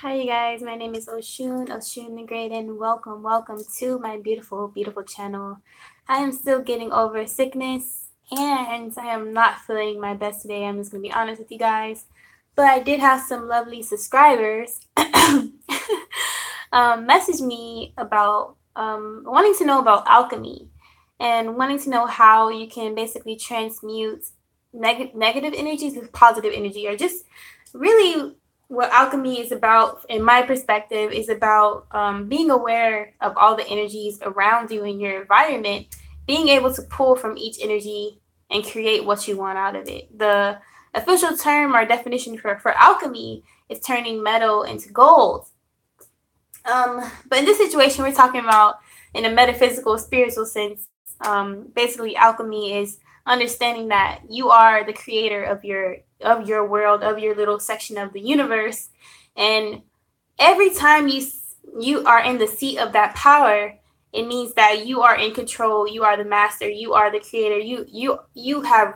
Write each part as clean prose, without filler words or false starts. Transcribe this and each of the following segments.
Hi you guys, my name is Oshun the Great, and welcome to my beautiful channel. I am still getting over sickness and I am not feeling my best today. I'm just going to be honest with you guys. But I did have some lovely subscribers message me about wanting to know about alchemy and wanting to know how you can basically transmute negative energies with positive energy, or just really what alchemy is about, in my perspective, is about being aware of all the energies around you in your environment, being able to pull from each energy and create what you want out of it. The official term or definition for alchemy is turning metal into gold. But in this situation, we're talking about in a metaphysical, spiritual sense. Basically, alchemy is understanding that you are the creator of your world, of your little section of the universe, and every time you are in the seat of that power, it means that you are in control. You are the master. You are the creator. You have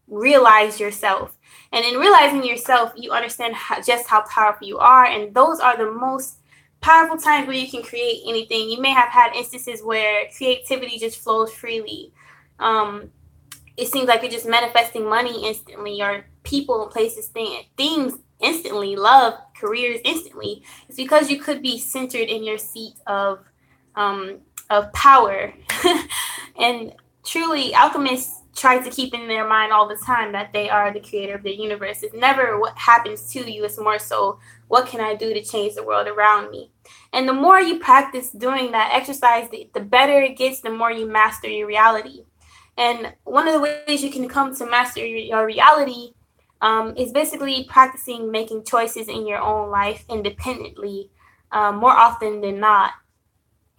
realized yourself, and in realizing yourself, you understand just how powerful you are, and those are the most powerful times where you can create anything. You may have had instances where creativity just flows freely. It seems like you're just manifesting money instantly, or people, places, things instantly, love, careers instantly. It's because you could be centered in your seat of power. And truly, alchemists try to keep in their mind all the time that they are the creator of the universe. It's never what happens to you. It's more so, what can I do to change the world around me? And the more you practice doing that exercise, the better it gets, the more you master your reality. And one of the ways you can come to master your reality is basically practicing making choices in your own life independently, more often than not.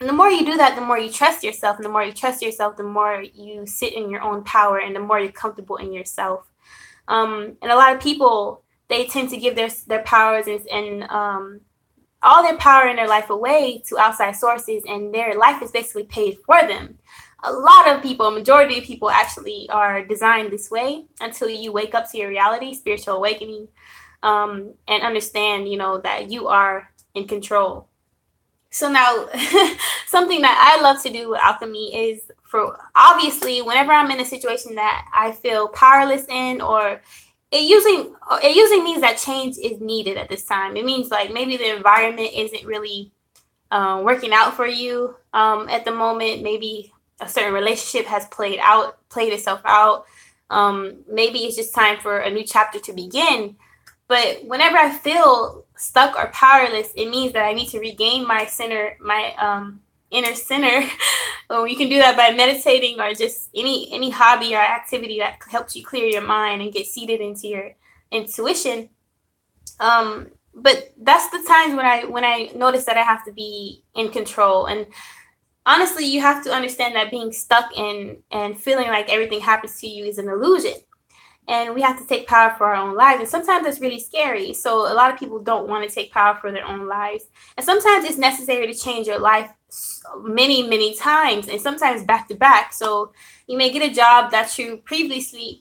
And the more you do that, the more you trust yourself. And the more you trust yourself, the more you sit in your own power, and the more you're comfortable in yourself. And a lot of people, they tend to give their powers and all their power in their life away to outside sources, and their life is basically paid for them. A lot of people, a majority of people, actually are designed this way until you wake up to your reality, spiritual awakening, and understand, that you are in control. So now, something that I love to do with alchemy is, for obviously, whenever I'm in a situation that I feel powerless in, or it usually means that change is needed at this time. It means like maybe the environment isn't really working out for you at the moment. Maybe a certain relationship has played itself out. Maybe it's just time for a new chapter to begin. But whenever I feel stuck or powerless, it means that I need to regain my center, my inner center. You can do that by meditating, or just any hobby or activity that helps you clear your mind and get seated into your intuition. But that's the times when I notice that I have to be in control. And honestly, you have to understand that being stuck in and feeling like everything happens to you is an illusion. And we have to take power for our own lives. And sometimes it's really scary. So a lot of people don't want to take power for their own lives. And sometimes it's necessary to change your life many times, and sometimes back to back. So you may get a job that you previously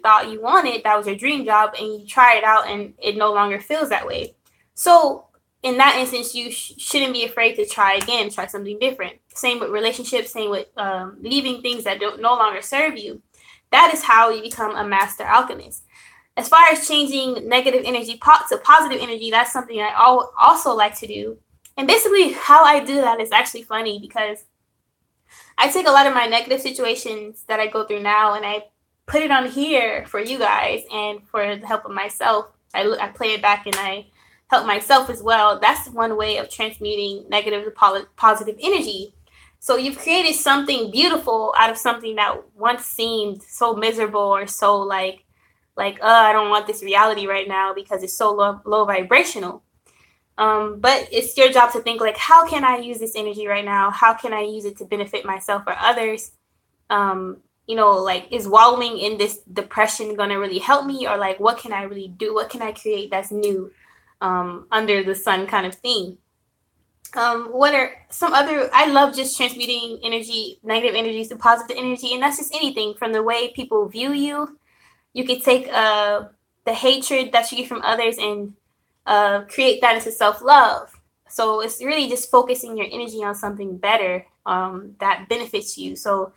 thought you wanted, that was your dream job, and you try it out and it no longer feels that way. So in that instance, you shouldn't be afraid to try again, try something different. Same with relationships, same with leaving things that no longer serve you. That is how you become a master alchemist. As far as changing negative energy to positive energy, that's something I also like to do. And basically how I do that is actually funny, because I take a lot of my negative situations that I go through now, and I put it on here for you guys and for the help of myself. I play it back and I help myself as well. That's one way of transmuting negative to positive energy. So you've created something beautiful out of something that once seemed so miserable, or so like I don't want this reality right now because it's so low vibrational. But it's your job to think like, how can I use this energy right now? How can I use it to benefit myself or others? Like, is wallowing in this depression going to really help me? Or like, what can I really do? What can I create that's new under the sun kind of thing? What are some other, I love just transmuting negative energies to positive energy. And that's just anything from the way people view you. You could take the hatred that you get from others and create that into self-love. So it's really just focusing your energy on something better that benefits you. So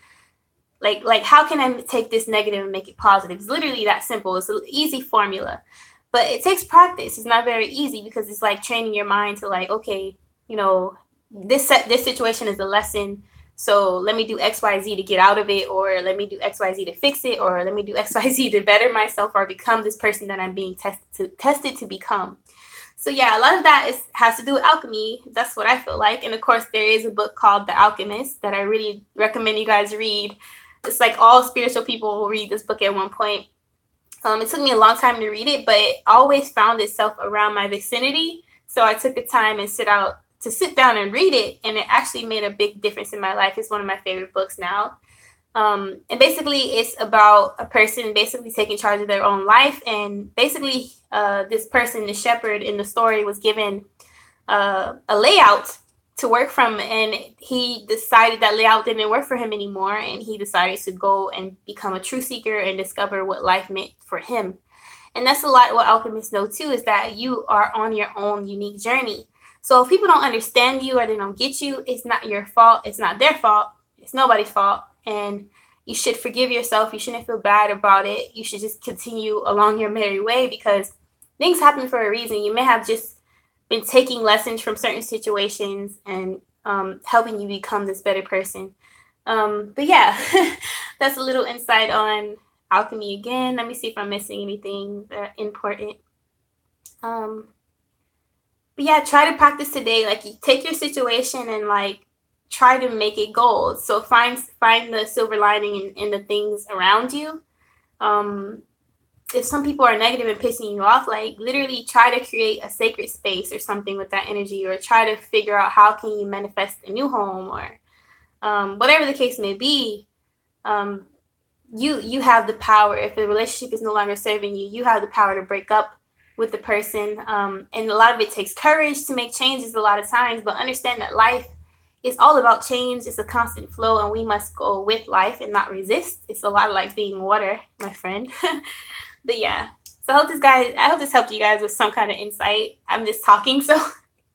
like how can I take this negative and make it positive? It's literally that simple. It's an easy formula, but it takes practice. It's not very easy because it's like training your mind to like, okay, you know, this situation is a lesson. So let me do XYZ to get out of it, or let me do XYZ to fix it, or let me do XYZ to better myself or become this person that I'm being tested to become. So yeah, a lot of that has to do with alchemy. That's what I feel like. And of course, there is a book called The Alchemist that I really recommend you guys read. It's like all spiritual people will read this book at one point. It took me a long time to read it, but it always found itself around my vicinity. So I took the time and sit down and read it, and it actually made a big difference in my life. It's one of my favorite books now. And basically, it's about a person basically taking charge of their own life. And basically, this person, the shepherd in the story, was given a layout to work from, and he decided that layout didn't work for him anymore, and he decided to go and become a truth seeker and discover what life meant for him. And that's a lot what alchemists know too, is that you are on your own unique journey. So if people don't understand you or they don't get you, it's not your fault. It's not their fault. It's nobody's fault. And you should forgive yourself. You shouldn't feel bad about it. You should just continue along your merry way, because things happen for a reason. You may have just been taking lessons from certain situations and helping you become this better person. But yeah, that's a little insight on alchemy again. Let me see if I'm missing anything important. But yeah, try to practice today. Like, you take your situation and like try to make it gold. So find the silver lining in the things around you. If some people are negative and pissing you off, like literally try to create a sacred space or something with that energy, or try to figure out how can you manifest a new home, or whatever the case may be. You have the power. If the relationship is no longer serving you, you have the power to break up with the person. And a lot of it takes courage to make changes a lot of times, but understand that life is all about change. It's a constant flow, and we must go with life and not resist. It's a lot like being water, my friend. But yeah, so I hope this helped you guys with some kind of insight. I'm just talking, so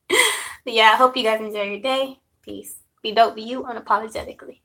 but yeah, I hope you guys enjoy your day. Peace. Be dope, be you unapologetically.